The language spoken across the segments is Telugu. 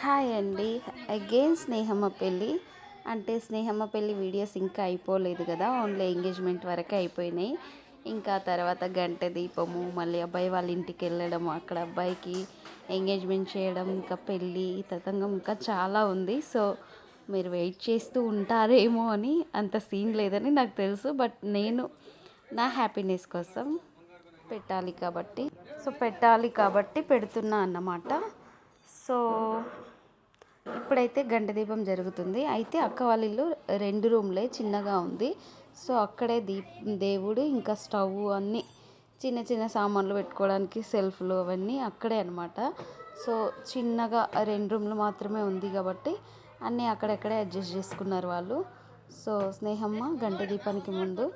హాయ్ అండి. అగైన్ స్నేహమ్మ పెళ్ళి. అంటే స్నేహమ్మ పెళ్ళి వీడియోస్ ఇంకా అయిపోలేదు కదా, ఓన్లీ ఎంగేజ్మెంట్ వరకే అయిపోయినాయి. ఇంకా తర్వాత గంట దీపము, మళ్ళీ అబ్బాయి వాళ్ళ ఇంటికి వెళ్ళడం, అక్కడ అబ్బాయికి ఎంగేజ్మెంట్ చేయడం, ఇంకా పెళ్ళి తతంగం ఇంకా చాలా ఉంది. సో మీరు వెయిట్ చేస్తూ ఉంటారేమో అని, అంత సీన్ లేదని నాకు తెలుసు. బట్ నేను నా హ్యాపీనెస్ కోసం పెట్టాలి కాబట్టి పెడుతున్నా అన్నమాట. సో ఇప్పుడైతే గంట దీపం జరుగుతుంది. అయితే అక్క వాళ్ళ ఇల్లు 2 రూమ్లే, చిన్నగా ఉంది. సో అక్కడే దేవుడు ఇంకా స్టవ్ అన్నీ చిన్న చిన్న సామాన్లు పెట్టుకోవడానికి సెల్ఫ్లు అవన్నీ అక్కడే అనమాట. సో చిన్నగా 2 రూమ్లు మాత్రమే ఉంది కాబట్టి అన్నీ అక్కడెక్కడే అడ్జస్ట్ చేసుకున్నారు వాళ్ళు. సో స్నేహమ్మ గంట దీపానికి ముందు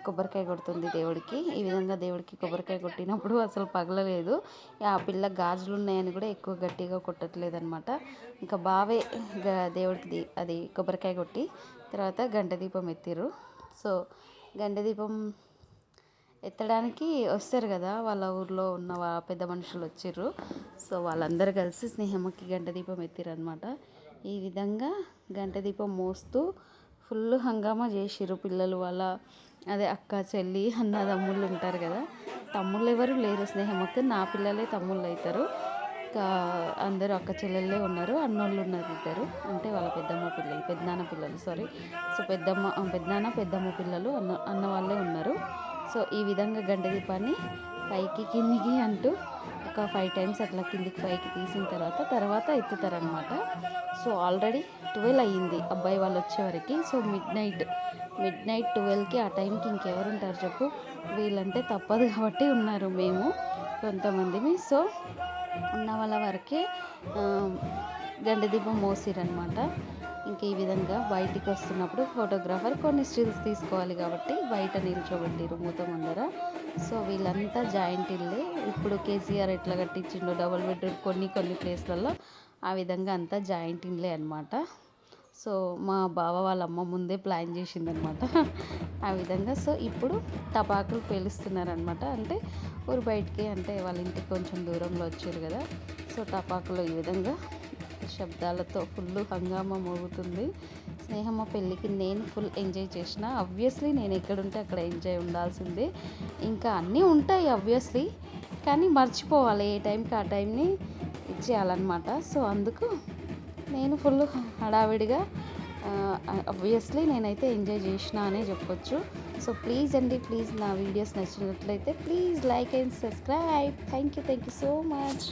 కొబ్బరికాయ కొడుతుంది దేవుడికి. ఈ విధంగా దేవుడికి కొబ్బరికాయ కొట్టినప్పుడు అసలు పగలలేదు. ఆ పిల్ల గాజులు ఉన్నాయని కూడా ఎక్కువ గట్టిగా కొట్టట్లేదు అనమాట. ఇంకా బావే దేవుడికి అది కొబ్బరికాయ కొట్టి తర్వాత గంట దీపం ఎత్తిర్రు. సో గంట దీపం ఎత్తడానికి వస్తారు కదా, వాళ్ళ ఊర్లో ఉన్న పెద్ద మనుషులు వచ్చిర్రు. సో వాళ్ళందరూ కలిసి స్నేహమ్మకి గంట దీపం ఎత్తిర్రు అనమాట. ఈ విధంగా గంట దీపం మోస్తూ ఫుల్ హంగామా చేసిర్రు పిల్లలు. వాళ్ళ అదే అక్క చెల్లి అన్నదమ్ముళ్ళు ఉంటారు కదా, తమ్ముళ్ళు ఎవరు లేరు స్నేహమ్మకి, నా పిల్లలే తమ్ముళ్ళు అవుతారు. ఇంకా అందరూ అక్క చెల్లెళ్ళే ఉన్నారు, అన్నోళ్ళు ఉన్నారు ఇద్దరు, అంటే వాళ్ళ పెద్దనాన్న పిల్లలు సో పెద్దనాన్న పెద్దమ్మ పిల్లలు అన్న వాళ్ళే ఉన్నారు. సో ఈ విధంగా గంట దీపాన్ని పైకి కిందికి అంటూ ఒక 5 టైమ్స్ అట్లా కిందికి పైకి తీసిన తర్వాత ఎత్తుతారనమాట. సో ఆల్రెడీ 12 అయ్యింది అబ్బాయి వాళ్ళు వచ్చేవరకు. సో మిడ్ నైట్ 12కి ఆ టైంకి ఇంకెవరు ఉంటారు చెప్పు, వీళ్ళంటే తప్పదు కాబట్టి ఉన్నారు మేము కొంతమందిమి. సో ఉన్న వాళ్ళ వరకే గంట దీపం మోసిరనమాట. ఇంక ఈ విధంగా బయటికి వస్తున్నప్పుడు ఫోటోగ్రాఫర్ కొన్ని స్టిల్స్ తీసుకోవాలి కాబట్టి బయట నిల్చోబెట్టిరు మూత ముందర. సో వీళ్ళంతా జాయింట్ ఇల్లే. ఇప్పుడు కేసీఆర్ ఎట్లా కట్టించిండో డబుల్ బెడ్రూమ్ కొన్ని ప్లేస్లలో, ఆ విధంగా అంతా జాయింట్ ఇల్లే అనమాట. సో మా బావ వాళ్ళ అమ్మ ముందే ప్లాన్ చేసిందనమాట ఆ విధంగా. సో ఇప్పుడు టపాకులు పేలుస్తున్నారనమాట. అంటే ఊరు బయటికి, అంటే వాళ్ళ ఇంటికి కొంచెం దూరంలో వచ్చారు కదా. సో టపాకులు ఈ విధంగా శబ్దాలతో ఫుల్ హంగామా మోగుతుంది. స్నేహమ్మ పెళ్ళికి నేను ఫుల్ ఎంజాయ్ చేసిన. ఆబ్వియస్లీ నేను ఎక్కడుంటే అక్కడ ఎంజాయ్ ఉండాల్సిందే. ఇంకా అన్నీ ఉంటాయి ఆబ్వియస్లీ, కానీ మర్చిపోవాలి, ఏ టైంకి ఆ టైంని ఇచ్చేయాలన్నమాట. సో అందుకు నేను ఫుల్ హడావిడిగా ఆబ్వియస్లీ నేనైతే ఎంజాయ్ చేసిన అనే చెప్పొచ్చు. సో ప్లీజ్ నా వీడియోస్ నచ్చినట్లయితే please like and subscribe. Thank you so much.